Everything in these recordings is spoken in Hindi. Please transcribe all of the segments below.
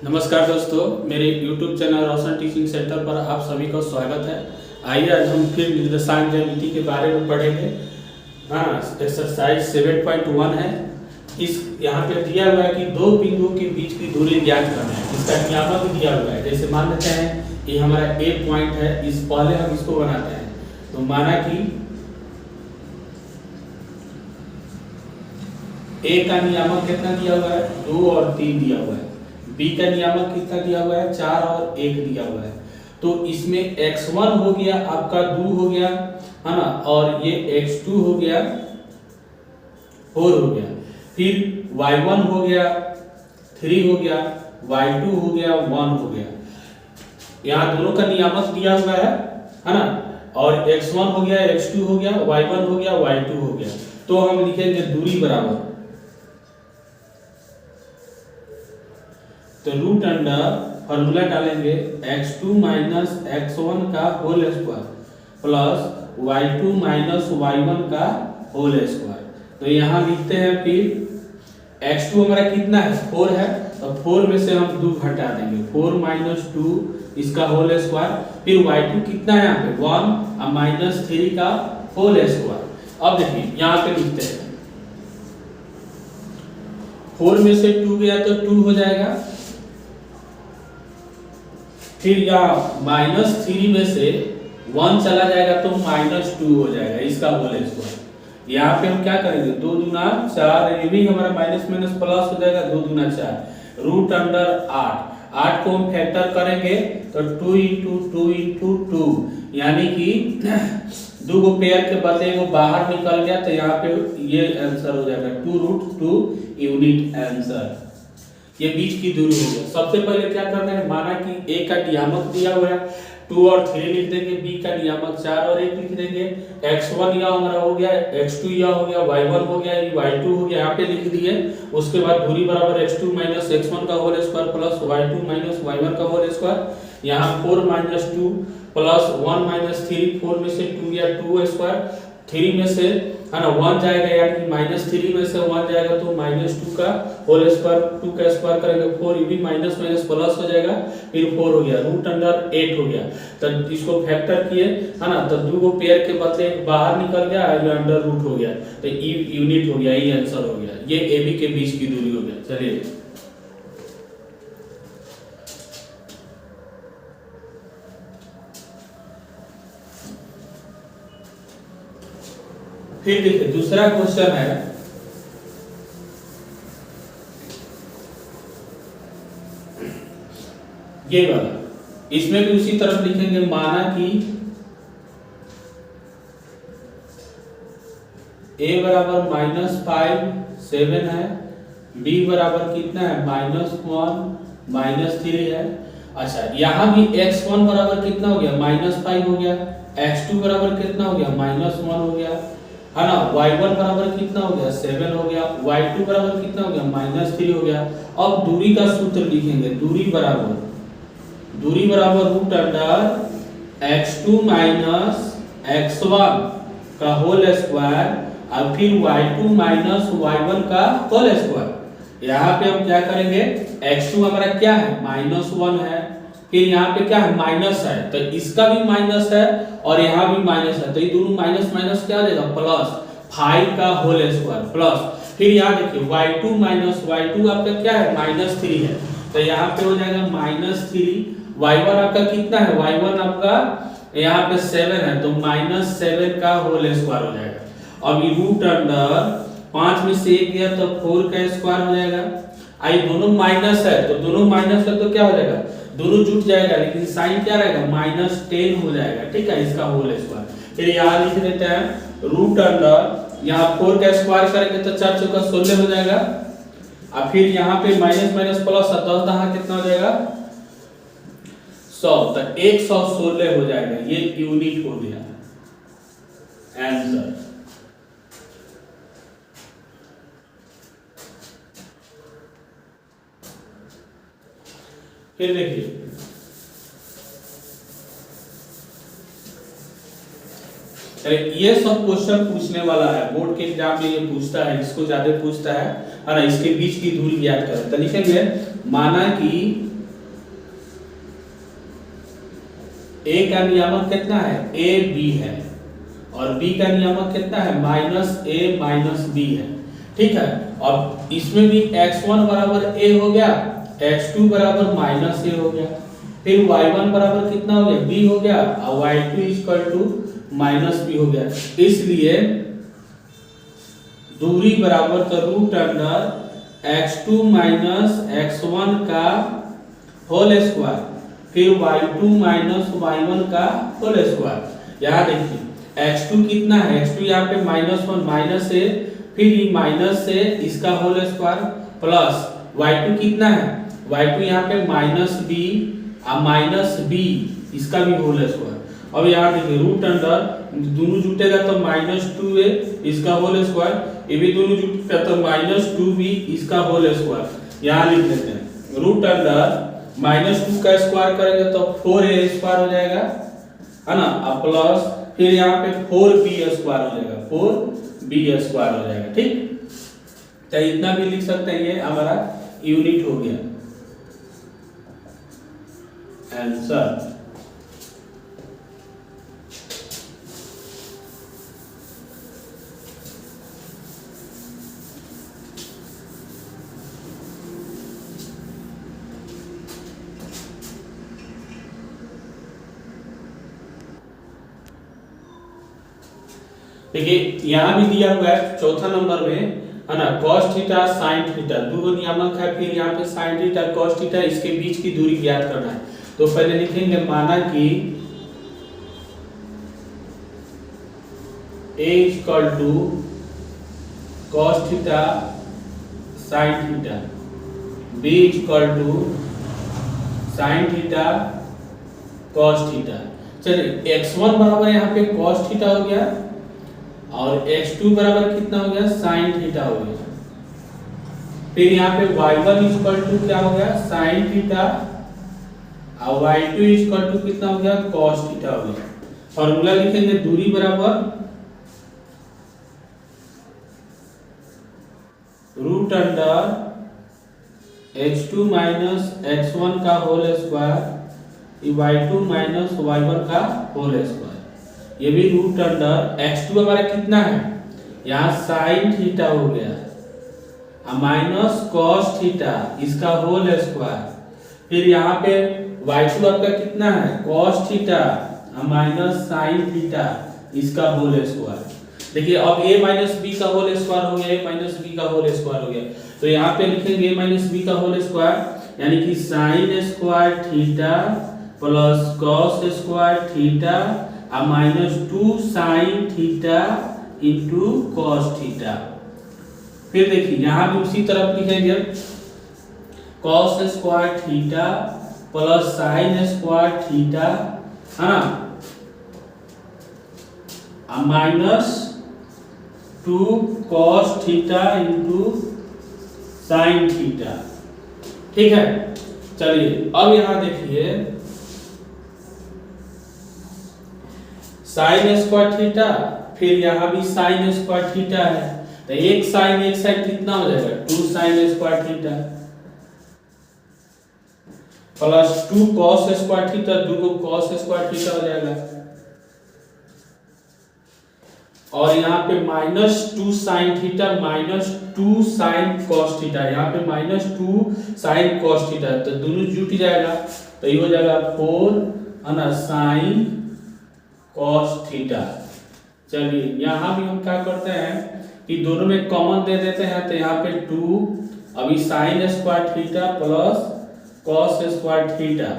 नमस्कार दोस्तों, मेरे YouTube चैनल रोशन टीचिंग सेंटर पर आप सभी का स्वागत है। आइए आज हम फिर निर्देशांक ज्यामिति के बारे में पढ़ेंगे। एक्सरसाइज 7.1 है। इस यहाँ पे दिया हुआ है कि दो बिंदुओं के बीच की दूरी ज्ञात करना है। इसका नियामक दिया हुआ है। जैसे मान लेते हैं कि हमारा A पॉइंट है, इस पहले हम इसको बनाते हैं। तो माना कि A का नियामक कितना दिया हुआ है, 2 और 3 दिया हुआ है। B का नियामक कितना दिया हुआ है, 4 और 1 दिया हुआ है। तो इसमें x1 हो गया आपका 2 हो गया, है ना, और ये x2 हो गया 4 हो गया, फिर y1 हो गया 3 हो गया, y2 हो गया 1 हो गया। यहाँ दोनों का नियामक दिया हुआ है ना, और x1 हो गया, x2 हो गया, y1 हो गया, y2 हो गया। तो हम लिखेंगे दूरी बराबर, तो रूट अंडर फॉर्मूला डालेंगे x2 माइनस x1 का whole square plus y2 minus y1 का होल स्क्वायर। तो यहाँ लिखते हैं फिर x2 हमारा कितना है, 4 है, तो 4 में से हम 2 घटा देंगे, 4 माइनस 2 इसका होल स्क्वायर, फिर y2 कितना है यहाँ पे 1 और माइनस 3 का होल स्क्वायर। अब देखिए यहाँ पे लिखते हैं 4 में से 2 गया तो 2 हो जाएगा, फिर यहाँ माइनस 3 में से 1 चला जाएगा तो माइनस 2 हो जाएगा, इसका होल स्क्वायर। यहाँ पे हम क्या करेंगे, 2 दूना 4, ये भी हमारा माइनस माइनस प्लस हो जाएगा, 2 दूना 4, रूट अंडर 8 को हम फैक्टर करेंगे तो 2 इंटू 2 इंटू 2, यानी कि 2 को पेयर के बदले वो बाहर निकल गया, तो यहाँ पे ये आंसर हो जाएगा 2 रूट 2 यूनिट आंसर। ये बीच की दूरी हो गया। सबसे पहले क्या करना है, माना कि A का नियामक दिया हुआ है 2 और 3 लिख देंगे, B का नियामक 4 और 1 लिख देंगे, x1 यह हमारा हो गया, x2 यह हो गया, y1 हो गया, y2 हो गया, यहाँ पे लिख दिए। उसके बाद दूरी बराबर x2 माइनस x1 का whole square plus y2 minus y1 का होल स्क्वायर। यहाँ 4 माइनस 2 प्लस 1 माइनस 3, 4 में से 2 या 2 स्क्वायर, 3 में से है ना 1 जाएगा, यानी कि माइनस 3 में से 1 जाएगा तो माइनस 2 का होल स्क्वायर, 2 का स्क्वायर करेंगे 4, ये भी माइनस माइनस प्लस हो जाएगा, फिर 4 हो गया, रूट अंडर 8 हो गया। तो इसको फैक्टर किए, है ना, तो 2 को पेयर के बदले बाहर निकल गया, ये अंडर रूट हो गया, तो ई यूनिट हो गया, ये आंसर हो गया। ये ए बी के बीच की दूरी हो गया। चलिए फिर देखिए दूसरा क्वेश्चन है, ये वाला, इसमें भी उसी तरफ लिखेंगे। माना कि A बराबर -5 7 है, B बराबर कितना है -1 -3 है। अच्छा, यहाँ भी x1 बराबर कितना हो गया, -5 हो गया, x2 बराबर कितना हो गया, -1 हो गया, है ना, y1 बराबर कितना हो गया 7 हो गया, y2 बराबर कितना हो गया -3 हो गया। अब दूरी का सूत्र लिखेंगे, दूरी बराबर root under x2 minus x1 का होल स्क्वायर और फिर y2 माइनस y1 का होल स्क्वायर। यहाँ पे हम क्या करेंगे, x2 हमारा क्या है -1 है, फिर यहाँ पे क्या है माइनस है, तो इसका भी माइनस है और यहाँ भी माइनस है, तो ये दोनों माइनस माइनस क्या हो जाएगा प्लस 5 का होल स्क्वायर प्लस, फिर यहाँ देखिए y2 माइनस y2 आपका क्या है -3 है, तो यहाँ पे हो जाएगा -3, y1 आपका कितना है, y1 आपका यहाँ पे 7 है, तो -7 का होल स्क्वायर हो जाएगा। अब ये रूट अंडर 5 में से 1 गया तो 4 का स्क्वायर हो जाएगा। आई दोनों माइनस है, तो दोनों माइनस है तो क्या हो जाएगा, दोनों जुट जाएगा, लेकिन साइन क्या रहेगा -10 हो जाएगा, ठीक है, इसका होल स्क्वायर। फिर यहाँ लिख देते हैं रूट अंडर, यहाँ 4 का स्क्वायर करेंगे तो 4 चौका 16 हो जाएगा, और फिर यहाँ पे माइनस माइनस प्लस 10 दहा कितना हो जाएगा 100, तो 116 हो जाएगा, ये यूनिट हो गया आंसर। फिर देखिए ये सब क्वेश्चन पूछने वाला है, बोर्ड के एग्जाम में ये पूछता है, इसको ज्यादा पूछता है ना, इसके बीच की दूरी ज्ञात करें। तो लिखेंगे माना कि ए का नियामक कितना है, ए बी है, और बी का नियामक कितना है, माइनस ए माइनस बी है। ठीक है, अब इसमें भी x1 बराबर a हो गया, x2 बराबर माइनस a हो गया, फिर y1 बराबर कितना हो गया, b हो गया, और y2 equal to minus b हो गया। इसलिए दूरी बराबर तो root under x2 minus x1 का होल स्क्वायर, फिर y2 माइनस y1 का होल स्क्वायर। यहाँ देखिए x2 कितना है, x2 यहाँ पे -1 माइनस a, फिर ये माइनस से इसका होल स्क्वायर, प्लस y2 कितना है, y2 यहाँ पे माइनस b और माइनस b इसका भी होल स्क्वायर। अब यहाँ देखिए रूट अंडर दोनों जुटेगा तो -2a इसका होल स्क्वायर, ये भी दोनों जुटेगा तो -2b इसका होल स्क्वायर। यहाँ लिख लेते हैं रूट अंडर -2 का स्क्वायर करेंगे तो 4a स्क्वायर हो जाएगा, है ना, और प्लस फिर यहाँ पे 4b स्क्वायर हो जाएगा, 4b स्क्वायर हो जाएगा। ठीक, तो इतना भी लिख सकते हैं, ये हमारा यूनिट हो गया आंसर। देखिए यहाँ भी दिया हुआ है चौथा नंबर में, है ना, cos थीटा sin थीटा दो नियामक है, फिर यहाँ पे sin थीटा cos थीटा, इसके बीच की दूरी ज्ञात करना है। तो पहले लिखेंगे माना कि a equal to cos theta sin theta, b equal to sin theta cos theta. चलिए x1 बराबर यहाँ पे cos थीटा हो गया, और x2 बराबर कितना हो गया, sin थीटा हो गया, फिर यहाँ पे y1 इक्वल टू क्या हो गया, sin थीटा, और y2 इक्वल टू कितना हो गया, cos थीटा हो गया। फॉर्मूला लिखेंगे दूरी बराबर root under x2 minus x1 का whole square, y2 minus y1 का होल स्क्वायर, ये भी रूट अंडर x2 हमारा कितना है, यहाँ sin थीटा हो गया, माइनस cos थीटा इसका होल स्क्वायर, फिर यहाँ पे y2 आपका कितना है, cos theta minus sin theta इसका होल स्क्वायर। देखिए अब a माइनस b का होल स्क्वायर हो गया, a माइनस b का होल स्क्वायर हो गया, तो यहाँ पे लिखेंगे a माइनस b का होल स्क्वायर, यानी कि sin square theta plus cos square theta -2 sin theta into cos theta. फिर देखिए यहाँ भी उसी तरफ लिखेंगे cos square theta plus sin square theta, है ना, -2 cos theta into sin theta. ठीक है, चलिए अब यहाँ देखिए sin स्क्वायर थीटा, फिर यहाँ भी sin स्क्वायर थीटा है, तो एक sin एक साइड कितना हो जाएगा, 2 sin square theta plus 2 cos square theta, 2 cos square theta हो जाएगा, और यहाँ पे -2 sin theta -2 sin cos theta, यहाँ पे -2 sin cos थीटा, तो दोनों जुट जाएगा, तो ये हो जाएगा 4 है ना sin cos थीटा। चलिए यहाँ भी हम क्या करते हैं कि दोनों में कॉमन दे देते हैं, तो यहाँ पे 2 अभी sin square theta plus cos square theta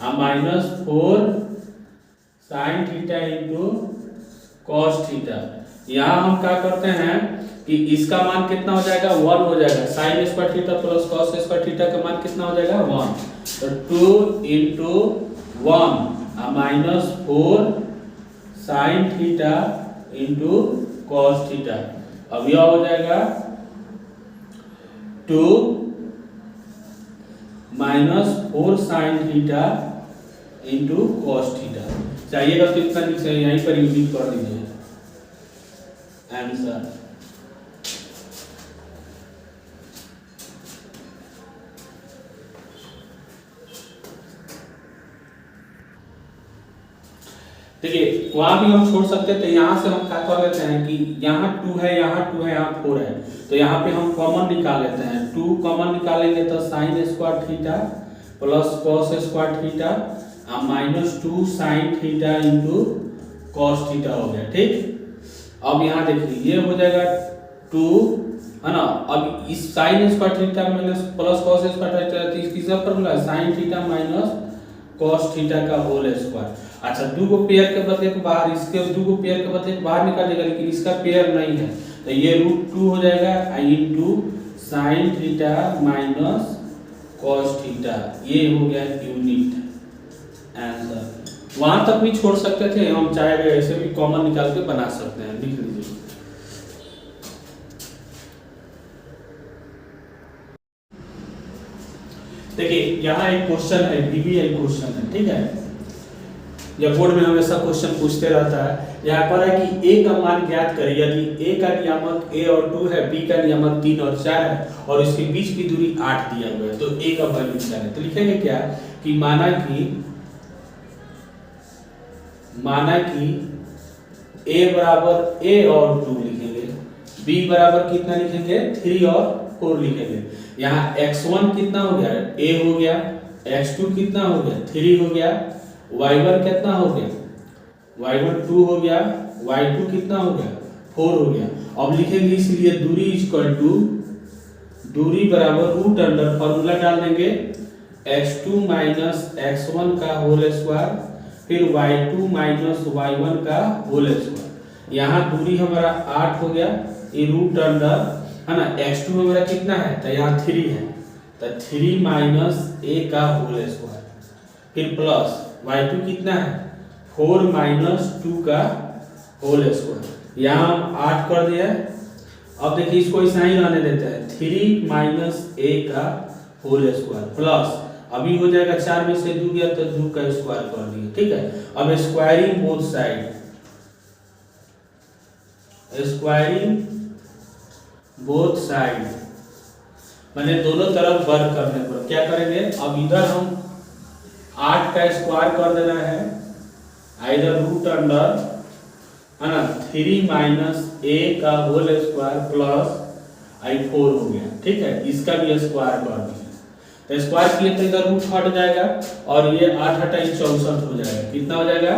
-4 sin theta into cos theta. यहाँ हम क्या करते हैं कि इसका मान कितना हो जाएगा, 1 हो जाएगा, sin square theta plus cos square theta का मान कितना हो जाएगा, 1, तो 2 into 1 -4 sin theta into cos theta. अब यह हो जाएगा 2 -4 sin theta into cos theta. चाहिएगा तो इतना लिख सकते, यहीं पर यूनिट कर दीजिए आंसर। देखिए वहां भी हम छोड़ सकते थे, यहाँ से हम क्या कर लेते हैं कि यहाँ 2 है, यहाँ 2 है, यहाँ 4 है, तो यहाँ पे हम कॉमन निकाल लेते हैं। 2 कॉमन निकालेंगे तो sine square theta plus cos square theta minus 2 sine theta into cos theta हो गया। ठीक, अब यहाँ देखिए ये हो जाएगा 2 है ना। अब इस sine square theta minus plus cos square theta, तो इसकी सब फॉर्मूला है sine theta minus cos theta का होल स्क्वायर। अच्छा, दो को पेयर के बदले को बाहर, इसके दो को पेयर के बदले बाहर निकालेगा, लेकिन इसका पेयर नहीं है, तो ये √2 हो जाएगा into sine theta minus cos theta. ये हो गया यूनिट आंसर। वहां तक भी छोड़ सकते थे हम, चाहे ऐसे भी कॉमन निकाल के बना सकते हैं। लिख लीजिए। देखिए यहाँ एक क्वेश्चन है, बीबीआई क्वेश्चन है, ठीक है। या बोर्ड में हमेशा क्वेश्चन पूछते रहता है। यहाँ पर है कि a का मान ज्ञात करें। यदि a का नियामक a और 2 है, b का नियामक 3 और 4 है और इसके बीच की दूरी 8 दिया हुआ है, तो a का वैल्यू निकालें। तो लिखेंगे क्या कि माना कि a बराबर a और 2 लिखेंगे, b बराबर कितना लिखेंगे 3 और 4 लिखेंगे। यहाँ x1 कितना हो गया, a हो गया, x2 कितना हो गया 3 हो गया, y1 कितना हो गया, y1 2 हो गया, y2 कितना हो गया 4 हो गया। अब लिखेंगे इसलिए दूरी इक्वल टू दूरी बराबर रूट अंडर फॉर्मूला डाल देंगे x2 माइनस x1 का होल स्क्वायर, फिर y2 माइनस y1 का होल स्क्वायर। यहाँ दूरी हमारा 8 हो गया, ये रूट अंडर है ना, x2 हमारा कितना है, तो यहाँ 3 है, तो 3 माइनस a का होल स्क्वायर, फिर प्लस y2 कितना है 4 माइनस 2 का होल स्क्वायर। यहाँ हम 8 कर दिया। अब देखिए इसको ऐसा ही रहने देते हैं, 3 माइनस a का होल स्क्वायर प्लस अभी हो जाएगा 4 में से 2 गया तो 2 का स्क्वायर कर दिए। ठीक है, अब squaring both side, squaring both side मैंने दोनों तरफ वर्क करने पर क्या करेंगे, अब इधर हम 8 का स्क्वायर कर देना है, इधर रूट अंडर है ना 3 माइनस a का होल स्क्वायर प्लस i4 हो गया। ठीक है, इसका भी स्क्वायर कर दिया, तो स्क्वायर किए तो इधर रूट हट जाएगा और ये 8 हटा 64 हो जाएगा। कितना हो जाएगा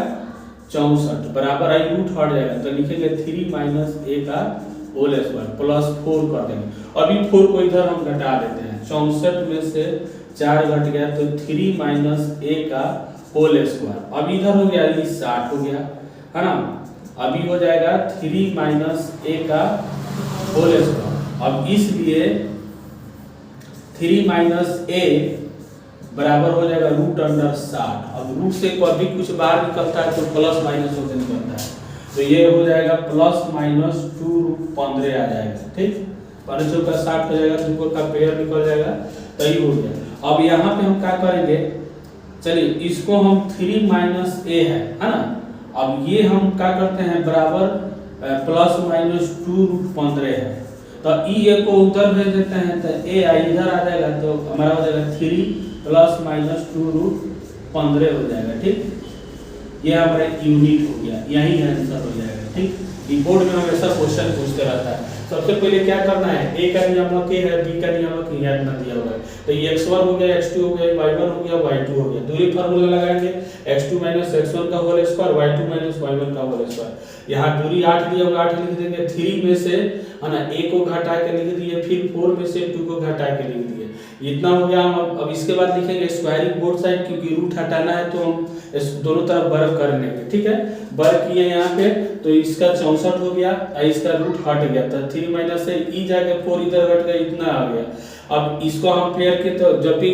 64 बराबर आई रूट हट जाएगा, तो लिखेंगे 3 माइनस a का होल स्क्वायर प्लस 4 कर देंगे। अभी 4 को इधर हम घटा देते हैं, 64 में से 4 घट गया तो 3 माइनस a का होल स्क्वायर। अब इधर हो गया ये 60 हो गया है ना, अभी हो जाएगा 3 माइनस a का होल स्क्वायर। अब इसलिए 3 माइनस a बराबर हो जाएगा रूट अंडर 60। अब रूट से कभी कुछ बाहर निकलता है तो प्लस माइनस होकर निकलता है, तो ये हो जाएगा प्लस माइनस 2 रूट 15 आ जाएगा। ठीक, 5 का 60 हो जाएगा, 2 का पेयर निकल जाएगा, तो ये हो गया। अब यहाँ पे हम क्या करेंगे, चलिए इसको हम 3 माइनस a है ना, अब ये हम क्या करते हैं बराबर प्लस माइनस 2 रूट 15 है, तो e को उधर भेज देते हैं, तो a इधर आ जाएगा, तो हमारा हो जाएगा 3 प्लस माइनस 2 रूट 15 हो जाएगा। ठीक, ये हमारा यूनिट हो गया, यही आंसर हो जाएगा। ठीक, बोर्ड में हमेशा क्वेश्चन पूछते रहता है। सबसे पहले क्या करना है, a का नियामक a है, b का नियामक याद ना दिया हुआ है, तो ये x1 हो गया, x2 हो गया, y1 हो गया, y2 हो गया। दूरी फार्मूला लगाएंगे x2 माइनस x1 का whole square, y2 minus y1 का होल स्क्वायर। यहाँ दूरी 8 दिया होगा, 8 लिख देंगे, 3 में से है ना a को घटा के लिख दिए, फिर 4 में से 2 को घटा के लिख दिए, इतना हो गया। हम अब इसके बाद लिखेंगे स्क्वायरिंग बोथ साइड, क्योंकि रूट हटाना है तो हम दोनों तरफ वर्ग कर लेंगे। ठीक है, वर्ग किए यहाँ पे, तो इसका 64 हो गया, इसका रूट हट गया, तो 3 माइनस से e जाके 4 इधर हट गया, इतना आ गया। अब इसको हम पेयर के, तो जब भी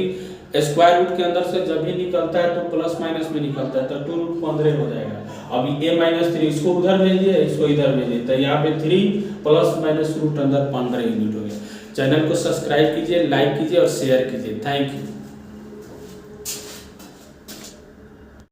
स्क्वायर रूट के अंदर से जब भी निकलता है तो प्लस माइनस में निकलता है, तो 2 रूट 15 हो जाएगा। अब a माइनस 3 इसको उधर भेजिए, इसको इधर भेजिए, तो यहाँ पे 3 प्लस माइनस रूट अंदर 15 यूनिट हो गया। चैनल को सब्सक्राइब कीजिए, लाइक कीजिए और शेयर कीजिए। Thank you.